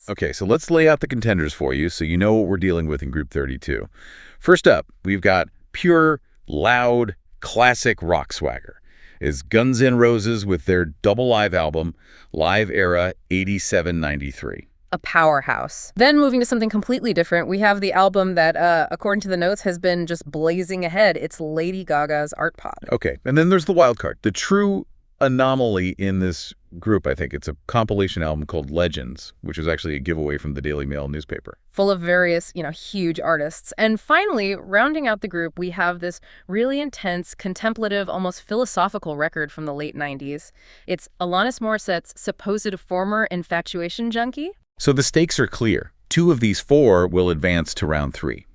Okay, so let's lay out the contenders for you so you know what we're dealing with in Group 32. First up, we've got pure, loud, classic rock swagger. Is Guns N' Roses with their double live album, Live Era 87-93. A powerhouse. Then moving to something completely different, we have the album that, according to the notes, has been just blazing ahead. It's Lady Gaga's ArtPop. Okay, and then there's the wild card. The true anomaly in this group, I think. It's a compilation album called Legends, which is actually a giveaway from the Daily Mail newspaper. Full of various, huge artists. And finally, rounding out the group, we have this really intense, contemplative, almost philosophical record from the late 90s. It's Alanis Morissette's supposed former Infatuation Junkie. So the stakes are clear. 2 of these 4 will advance to round 3.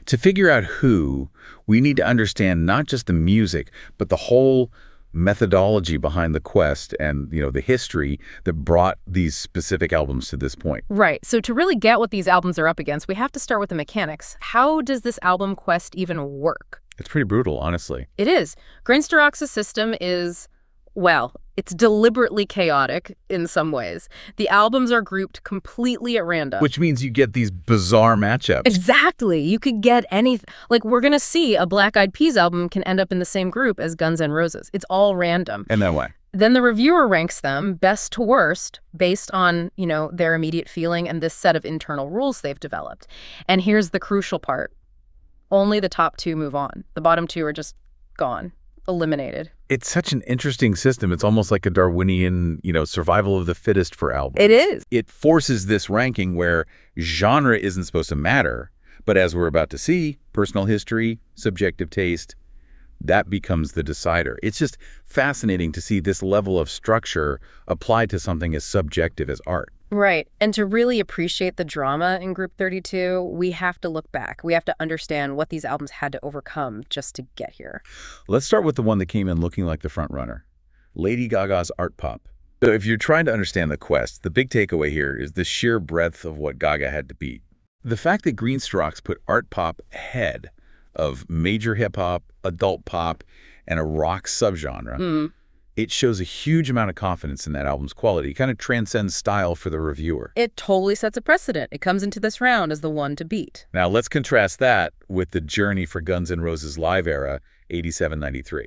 To figure out who, we need to understand not just the music, but the whole methodology behind the quest and, the history that brought these specific albums to this point. Right. So to really get what these albums are up against, we have to start with the mechanics. How does this album quest even work? It's pretty brutal, honestly. It is. Greenstarox's system is, well, it's deliberately chaotic in some ways. The albums are grouped completely at random. Which means you get these bizarre matchups. Exactly. You could get anything. Like, we're going to see a Black Eyed Peas album can end up in the same group as Guns N' Roses. It's all random. And then what? Then the reviewer ranks them best to worst based on, their immediate feeling and this set of internal rules they've developed. And here's the crucial part. Only the top 2 move on. The bottom 2 are just gone. Eliminated. It's such an interesting system. It's almost like a Darwinian, survival of the fittest for albums. It is. It forces this ranking where genre isn't supposed to matter, but as we're about to see, personal history, subjective taste, that becomes the decider. It's just fascinating to see this level of structure applied to something as subjective as art. Right. And to really appreciate the drama in Group 32, we have to look back. We have to understand what these albums had to overcome just to get here. Let's start with the one that came in looking like the front runner, Lady Gaga's ArtPop. So if you're trying to understand the quest, the big takeaway here is the sheer breadth of what Gaga had to beat. The fact that Greenstarox put ArtPop ahead of major hip-hop, adult pop, and a rock subgenre, it shows a huge amount of confidence in that album's quality. It kind of transcends style for the reviewer. It totally sets a precedent. It comes into this round as the one to beat. Now let's contrast that with the journey for Guns N' Roses' Live Era, 87-93.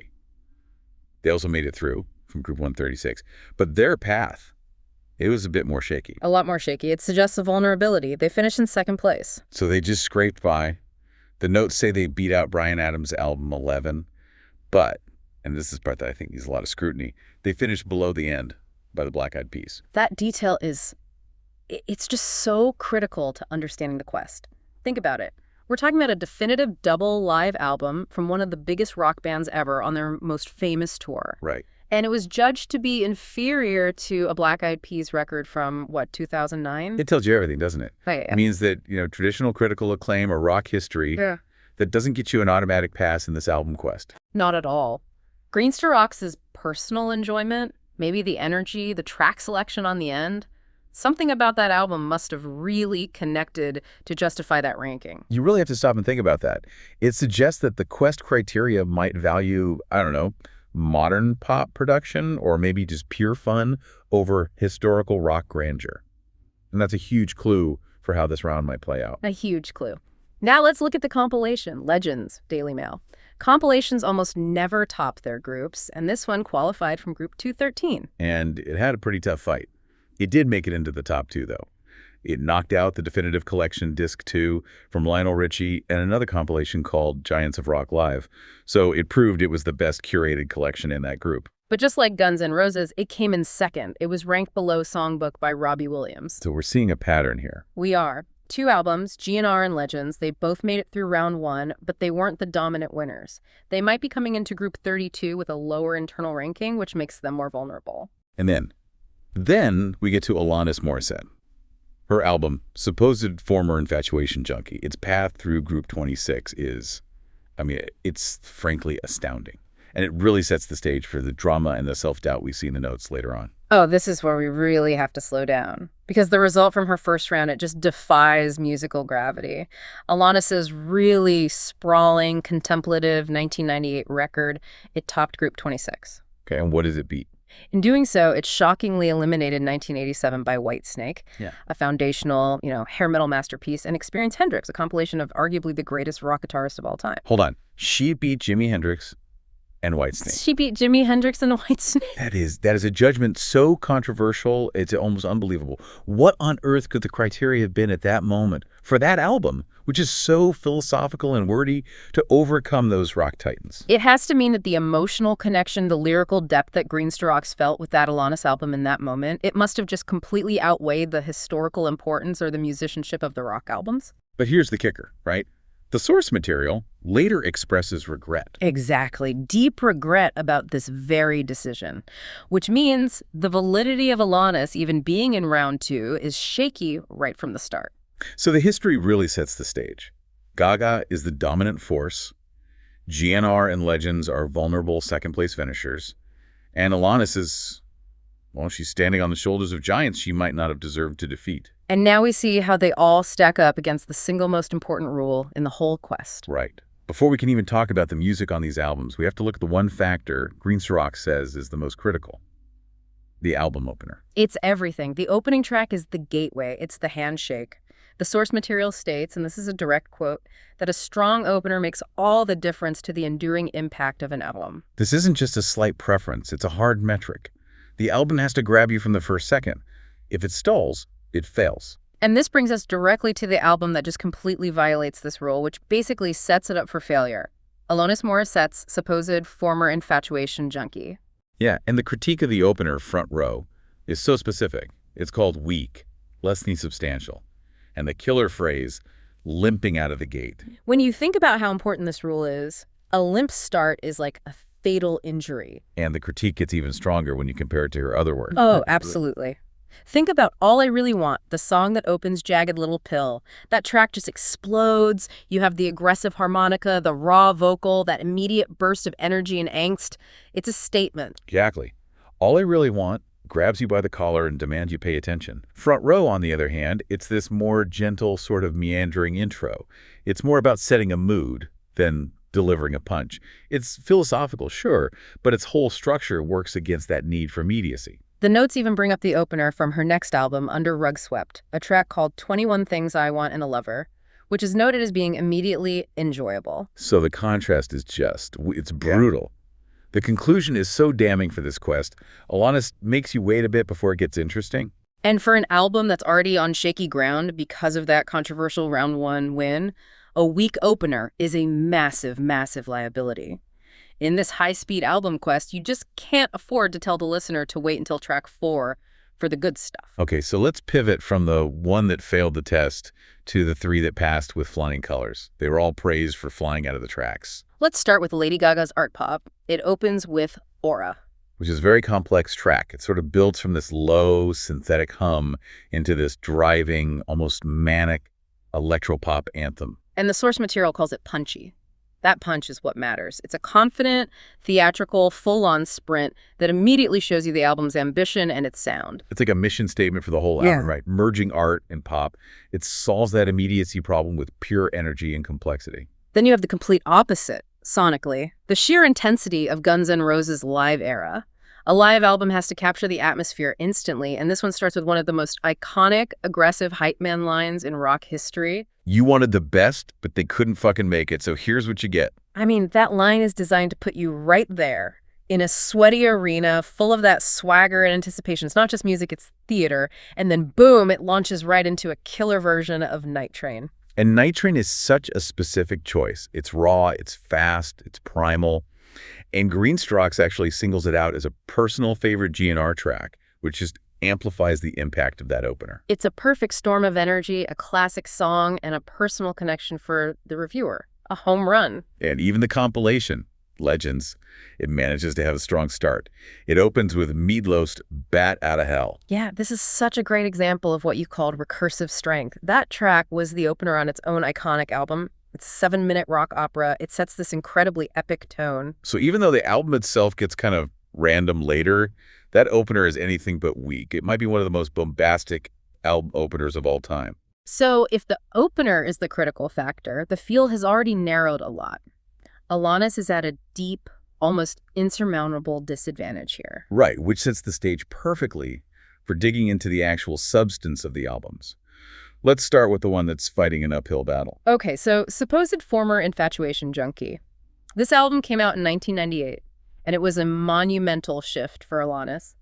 They also made it through from Group 136. But their path, it was a bit more shaky. A lot more shaky. It suggests a vulnerability. They finished in 2nd place. So they just scraped by. The notes say they beat out Bryan Adams' album 11, but, and this is the part that I think needs a lot of scrutiny, they finished below the end by the Black Eyed Peas. That detail it's just so critical to understanding the quest. Think about it. We're talking about a definitive double live album from one of the biggest rock bands ever on their most famous tour. Right. And it was judged to be inferior to a Black Eyed Peas record from, 2009? It tells you everything, doesn't it? Oh, yeah. It means that, traditional critical acclaim or rock history, that doesn't get you an automatic pass in this album quest. Not at all. Greenstarox's personal enjoyment, maybe the energy, the track selection on the end, something about that album must have really connected to justify that ranking. You really have to stop and think about that. It suggests that the quest criteria might value, I don't know, modern pop production or maybe just pure fun over historical rock grandeur. And that's a huge clue for how this round might play out. A huge clue. Now let's look at the compilation, Legends, Daily Mail. Compilations almost never top their groups, and this one qualified from Group 213. And it had a pretty tough fight. It did make it into the top 2, though. It knocked out the Definitive Collection Disc 2 from Lionel Richie and another compilation called Giants of Rock Live. So it proved it was the best curated collection in that group. But just like Guns N' Roses, it came in 2nd. It was ranked below Songbook by Robbie Williams. So we're seeing a pattern here. We are. 2 albums, GNR and Legends, they both made it through round 1, but they weren't the dominant winners. They might be coming into Group 32 with a lower internal ranking, which makes them more vulnerable. And then we get to Alanis Morissette. Her album, supposed former Infatuation Junkie, its path through Group 26 is, it's frankly astounding. And it really sets the stage for the drama and the self-doubt we see in the notes later on. Oh, this is where we really have to slow down. Because the result from her first round, it just defies musical gravity. Alanis's really sprawling, contemplative 1998 record, it topped Group 26. Okay, and what does it beat? In doing so, it shockingly eliminated 1987 by Whitesnake, Yeah. a foundational, hair metal masterpiece, and Experience Hendrix, a compilation of arguably the greatest rock guitarist of all time. Hold on. She beat Jimi Hendrix and Whitesnake. She beat Jimi Hendrix and Whitesnake. That is a judgment so controversial, it's almost unbelievable. What on earth could the criteria have been at that moment for that album, which is so philosophical and wordy, to overcome those rock titans? It has to mean that the emotional connection, the lyrical depth that Greenstrokes felt with that Alanis album in that moment, it must have just completely outweighed the historical importance or the musicianship of the rock albums. But here's the kicker, right? The source material later expresses regret. Exactly. Deep regret about this very decision, which means the validity of Alanis even being in round 2 is shaky right from the start. So the history really sets the stage. Gaga is the dominant force. GNR and Legends are vulnerable second-place finishers. And Alanis is, well, she's standing on the shoulders of giants she might not have deserved to defeat. And now we see how they all stack up against the single most important rule in the whole quest. Right. Before we can even talk about the music on these albums, we have to look at the one factor Greenstrokes says is the most critical: the album opener. It's everything. The opening track is the gateway. It's the handshake. The source material states, and this is a direct quote, that a strong opener makes all the difference to the enduring impact of an album. This isn't just a slight preference, it's a hard metric. The album has to grab you from the first second. If it stalls, it fails. And this brings us directly to the album that just completely violates this rule, which basically sets it up for failure. Alanis Morissette's supposed former Infatuation, Junkie. Yeah, and the critique of the opener, Front Row, is so specific. It's called weak, less than substantial. And the killer phrase, limping out of the gate. When you think about how important this rule is, a limp start is like a fatal injury. And the critique gets even stronger when you compare it to her other work. Oh, absolutely. Think about All I Really Want, the song that opens Jagged Little Pill. That track just explodes. You have the aggressive harmonica, the raw vocal, that immediate burst of energy and angst. It's a statement. Exactly. All I Really Want grabs you by the collar and demands you pay attention. Front Row, on the other hand, it's this more gentle, sort of meandering intro. It's more about setting a mood than delivering a punch. It's philosophical, sure, but its whole structure works against that need for immediacy. The notes even bring up the opener from her next album, Under Rug Swept, a track called 21 Things I Want in a Lover, which is noted as being immediately enjoyable. So the contrast is it's brutal. The conclusion is so damning for this quest. Alanis makes you wait a bit before it gets interesting. And for an album that's already on shaky ground because of that controversial round 1 win, a weak opener is a massive, massive liability. In this high-speed album quest, you just can't afford to tell the listener to wait until track 4 for the good stuff. Okay, so let's pivot from the one that failed the test to the 3 that passed with flying colors. They were all praised for flying out of the tracks. Let's start with Lady Gaga's ArtPop. It opens with Aura, Which is a very complex track. It sort of builds from this low synthetic hum into this driving, almost manic electropop anthem. and the source material calls it punchy. That punch is what matters. It's a confident, theatrical, full-on sprint that immediately shows you the album's ambition and its sound. It's like a mission statement for the whole album, right? Merging art and pop. It solves that immediacy problem with pure energy and complexity. Then you have the complete opposite, sonically. The sheer intensity of Guns N' Roses' live era. A live album has to capture the atmosphere instantly, and this one starts with one of the most iconic, aggressive hype man lines in rock history. You wanted the best, but they couldn't fucking make it, so here's what you get. I mean, that line is designed to put you right there in a sweaty arena full of that swagger and anticipation. It's not just music, it's theater. And then boom, it launches right into a killer version of Night Train. And Night Train is such a specific choice. It's raw, it's fast, it's primal. And Greenstrokes actually singles it out as a personal favorite GNR track, which just amplifies the impact of that opener. It's a perfect storm of energy, a classic song, and a personal connection for the reviewer. A home run. And even the compilation, Legends, it manages to have a strong start. It opens with Meatloaf's Bat Outta Hell. Yeah, this is such a great example of what you called recursive strength. That track was the opener on its own iconic album. It's a 7-minute rock opera. It sets this incredibly epic tone. So even though the album itself gets kind of random later, that opener is anything but weak. It might be one of the most bombastic album openers of all time. So if the opener is the critical factor, the field has already narrowed a lot. Alanis is at a deep, almost insurmountable disadvantage here. Right, which sets the stage perfectly for digging into the actual substance of the albums. Let's start with the one that's fighting an uphill battle. Okay, so supposed former Infatuation Junkie. This album came out in 1998, and it was a monumental shift for Alanis.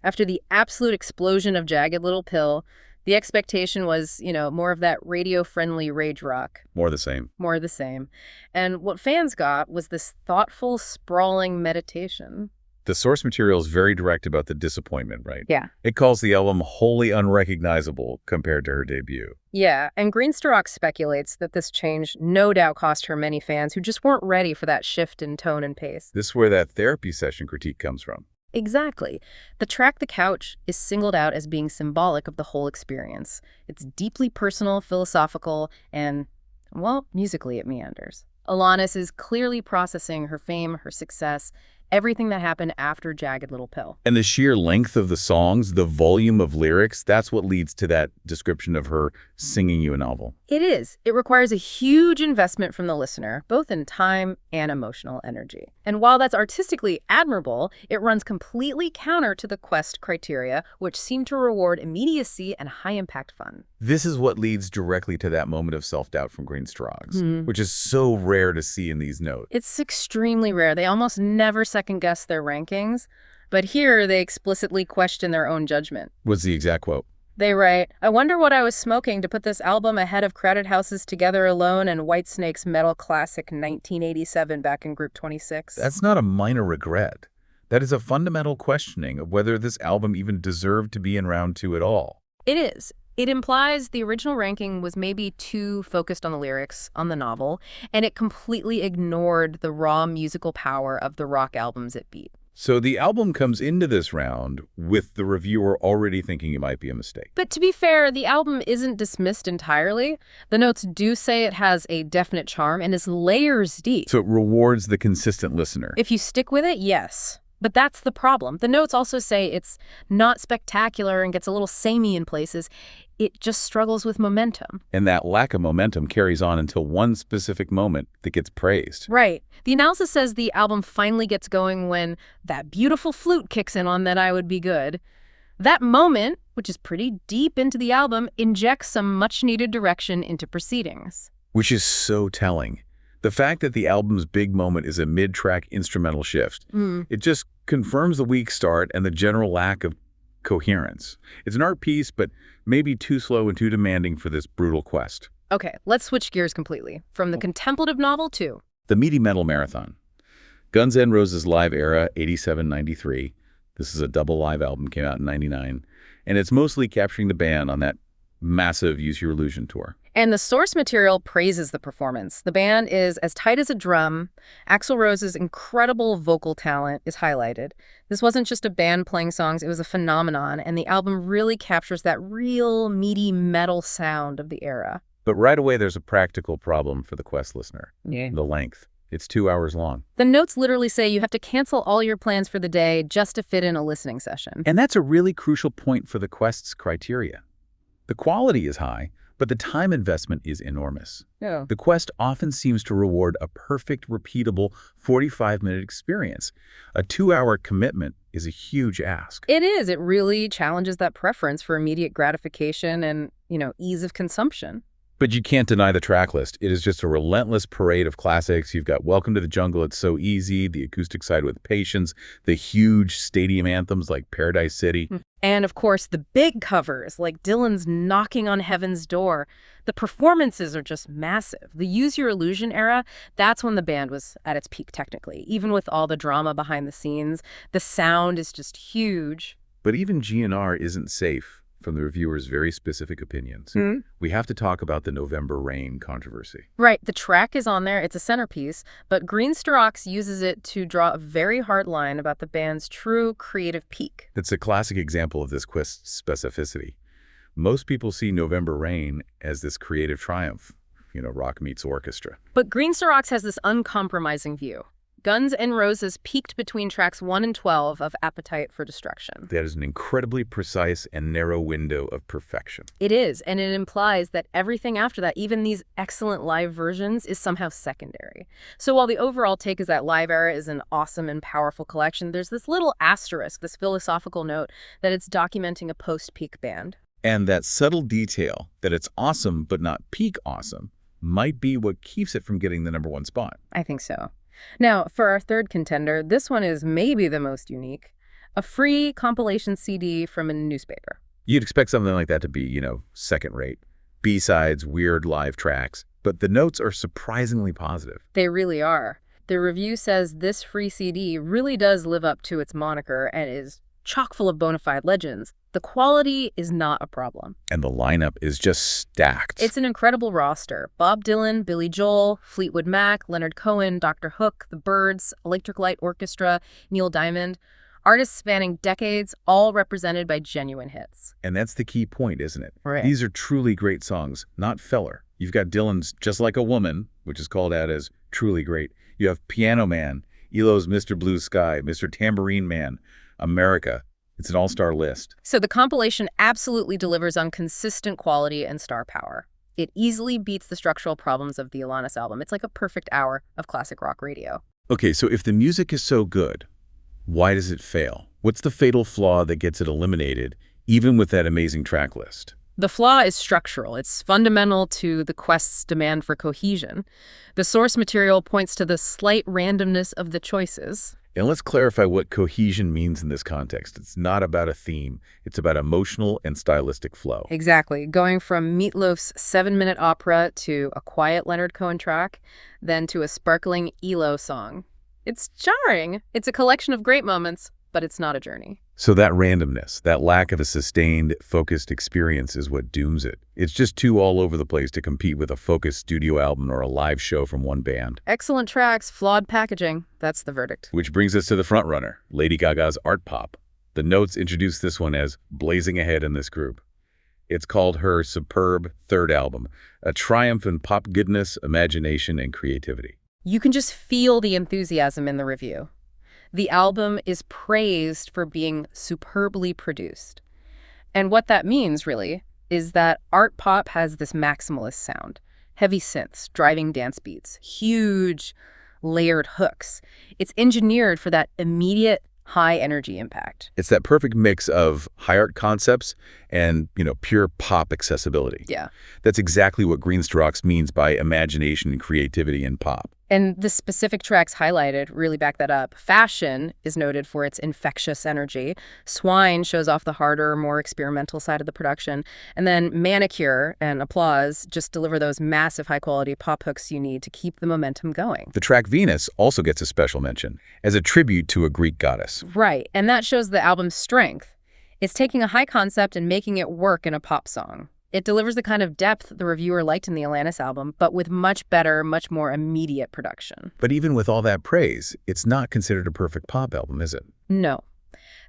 After the absolute explosion of Jagged Little Pill, the expectation was, more of that radio-friendly rage rock. More the same. More of the same. And what fans got was this thoughtful, sprawling meditation. The source material is very direct about the disappointment, right? Yeah. It calls the album wholly unrecognizable compared to her debut. Yeah, and Greenstock speculates that this change no doubt cost her many fans who just weren't ready for that shift in tone and pace. This is where that therapy session critique comes from. Exactly. The track The Couch is singled out as being symbolic of the whole experience. It's deeply personal, philosophical, and, well, musically it meanders. Alanis is clearly processing her fame, her success, everything that happened after Jagged Little Pill. And the sheer length of the songs, the volume of lyrics, that's what leads to that description of her singing you a novel. It is. It requires a huge investment from the listener, both in time and emotional energy. And while that's artistically admirable, it runs completely counter to the Quest criteria, which seem to reward immediacy and high-impact fun. This is what leads directly to that moment of self-doubt from Greenstocks, which is so rare to see in these notes. It's extremely rare. They almost never second-guess their rankings, but here they explicitly question their own judgment. What's the exact quote? They write, "I wonder what I was smoking to put this album ahead of Crowded House's Together Alone and Whitesnake's metal classic 1987 back in Group 26. That's not a minor regret. That is a fundamental questioning of whether this album even deserved to be in round 2 at all. It is. It implies the original ranking was maybe too focused on the lyrics, on the novel, and it completely ignored the raw musical power of the rock albums it beat. So the album comes into this round with the reviewer already thinking it might be a mistake. But to be fair, the album isn't dismissed entirely. The notes do say it has a definite charm and is layers deep. So it rewards the consistent listener. If you stick with it, yes. But that's the problem. The notes also say it's not spectacular and gets a little samey in places. It just struggles with momentum. And that lack of momentum carries on until one specific moment that gets praised. Right. The analysis says the album finally gets going when that beautiful flute kicks in on That I Would Be Good. That moment, which is pretty deep into the album, injects some much-needed direction into proceedings. Which is so telling. The fact that the album's big moment is a mid-track instrumental shift, it just confirms the weak start and the general lack of coherence. It's an art piece, but maybe too slow and too demanding for this brutal quest. Okay, let's switch gears completely. From the contemplative novel to the meaty metal marathon. Guns N' Roses live era, 87-93. This is a double live album, came out in 99. And it's mostly capturing the band on that massive Use Your Illusion tour. And the source material praises the performance. The band is as tight as a drum. Axl Rose's incredible vocal talent is highlighted. This wasn't just a band playing songs, it was a phenomenon, and the album really captures that real meaty metal sound of the era. But right away there's a practical problem for the Quest listener. Yeah. The length. It's 2 hours long. The notes literally say you have to cancel all your plans for the day just to fit in a listening session. And that's a really crucial point for the Quest's criteria. The quality is high, but the time investment is enormous. Yeah. The Quest often seems to reward a perfect, repeatable 45-minute experience. A 2-hour commitment is a huge ask. It is. It really challenges that preference for immediate gratification and, ease of consumption. But you can't deny the track list. It is just a relentless parade of classics. You've got Welcome to the Jungle, It's So Easy, the acoustic side with Patience, the huge stadium anthems like Paradise City. And, of course, the big covers like Dylan's Knocking on Heaven's Door. The performances are just massive. The Use Your Illusion era, that's when the band was at its peak technically. Even with all the drama behind the scenes, the sound is just huge. But even GNR isn't safe from the reviewer's very specific opinions. We have to talk about the November Rain controversy. Right. The track is on there. It's a centerpiece. But Greenstocks uses it to draw a very hard line about the band's true creative peak. It's a classic example of this Quest's specificity. Most people see November Rain as this creative triumph, rock meets orchestra. But Greenstocks has this uncompromising view. Guns N' Roses peaked between tracks 1 and 12 of Appetite for Destruction. That is an incredibly precise and narrow window of perfection. It is, and it implies that everything after that, even these excellent live versions, is somehow secondary. So while the overall take is that Live Era is an awesome and powerful collection, there's this little asterisk, this philosophical note, that it's documenting a post-peak band. And that subtle detail, that it's awesome but not peak awesome, might be what keeps it from getting the #1 spot. I think so. Now, for our third contender, this one is maybe the most unique. A free compilation CD from a newspaper. You'd expect something like that to be, second rate. B-sides, weird live tracks. But the notes are surprisingly positive. They really are. The review says this free CD really does live up to its moniker and is chock full of bona fide legends. The quality is not a problem. And the lineup is just stacked. It's an incredible roster. Bob Dylan, Billy Joel, Fleetwood Mac, Leonard Cohen, Dr. Hook, The Byrds, Electric Light Orchestra, Neil Diamond. Artists spanning decades, all represented by genuine hits. And that's the key point, isn't it? Right. These are truly great songs, not filler. You've got Dylan's Just Like a Woman, which is called out as truly great. You have Piano Man, ELO's Mr. Blue Sky, Mr. Tambourine Man, America. It's an all-star list. So the compilation absolutely delivers on consistent quality and star power. It easily beats the structural problems of the Alanis album. It's like a perfect hour of classic rock radio. Okay, so if the music is so good, why does it fail? What's the fatal flaw that gets it eliminated, even with that amazing track list? The flaw is structural. It's fundamental to the quest's demand for cohesion. The source material points to the slight randomness of the choices. And let's clarify what cohesion means in this context. It's not about a theme. It's about emotional and stylistic flow. Exactly. Going from Meatloaf's 7-minute opera to a quiet Leonard Cohen track, then to a sparkling ELO song. It's jarring. It's a collection of great moments, but it's not a journey. So that randomness, that lack of a sustained, focused experience is what dooms it. It's just too all over the place to compete with a focused studio album or a live show from one band. Excellent tracks, flawed packaging. That's the verdict. Which brings us to the frontrunner, Lady Gaga's ArtPop. The notes introduce this one as blazing ahead in this group. It's called her superb third album, a triumph in pop goodness, imagination, and creativity. You can just feel the enthusiasm in the review. The album is praised for being superbly produced. And what that means, really, is that ArtPop has this maximalist sound. Heavy synths, driving dance beats, huge layered hooks. It's engineered for that immediate high energy impact. It's that perfect mix of high art concepts and, pure pop accessibility. Yeah. That's exactly what Greenstrokes means by imagination and creativity in pop. And the specific tracks highlighted really back that up. Fashion is noted for its infectious energy. Swine shows off the harder, more experimental side of the production. And then Manicure and Applause just deliver those massive high-quality pop hooks you need to keep the momentum going. The track Venus also gets a special mention as a tribute to a Greek goddess. Right, and that shows the album's strength. It's taking a high concept and making it work in a pop song. It delivers the kind of depth the reviewer liked in the Alanis album, but with much better, much more immediate production. But even with all that praise, it's not considered a perfect pop album, is it? No.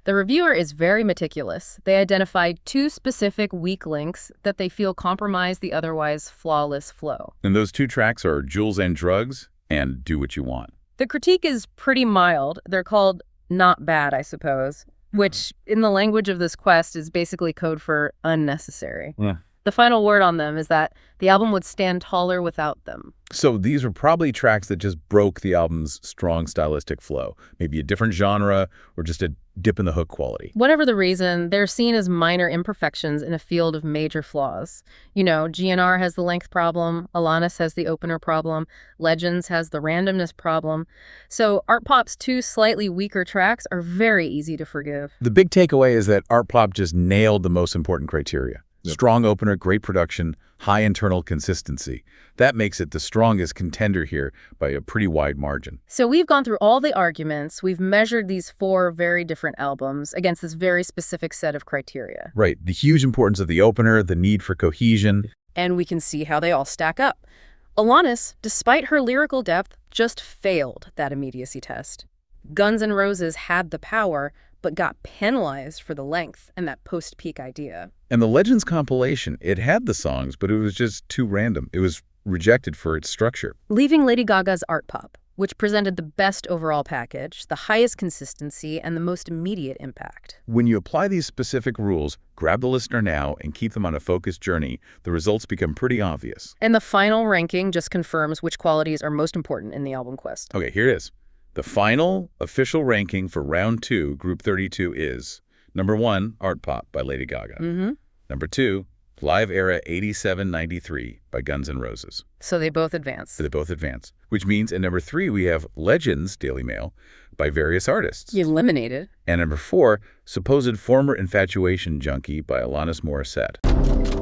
The reviewer is very meticulous. They identified 2 specific weak links that they feel compromise the otherwise flawless flow. And those 2 tracks are Jewels and Drugs and Do What You Want. The critique is pretty mild. They're called not bad, I suppose, which in the language of this quest is basically code for unnecessary. Yeah. The final word on them is that the album would stand taller without them. So these are probably tracks that just broke the album's strong stylistic flow. Maybe a different genre or just a dip in the hook quality. Whatever the reason, they're seen as minor imperfections in a field of major flaws. GNR has the length problem, Alanis has the opener problem, Legends has the randomness problem. So ArtPop's 2 slightly weaker tracks are very easy to forgive. The big takeaway is that ArtPop just nailed the most important criteria. Yep. Strong opener, great production, high internal consistency. That makes it the strongest contender here by a pretty wide margin. So we've gone through all the arguments. We've measured these 4 very different albums against this very specific set of criteria. Right. The huge importance of the opener, the need for cohesion. And we can see how they all stack up. Alanis, despite her lyrical depth, just failed that immediacy test. Guns N' Roses had the power, but got penalized for the length and that post-peak idea. And the Legends compilation, it had the songs, but it was just too random. It was rejected for its structure. Leaving Lady Gaga's ArtPop. which presented the best overall package, the highest consistency, and the most immediate impact. When you apply these specific rules, grab the listener now and keep them on a focused journey, the results become pretty obvious. And the final ranking just confirms which qualities are most important in the album quest. Okay, here it is. The final official ranking for round 2, group 32 is number 1, ArtPop by Lady Gaga. Number 2, Live Era 87-93 by Guns N' Roses. So they both advance. They both advance. Which means at number 3, we have Legends, Daily Mail, by various artists. Eliminated. And number 4, Supposed Former Infatuation Junkie by Alanis Morissette.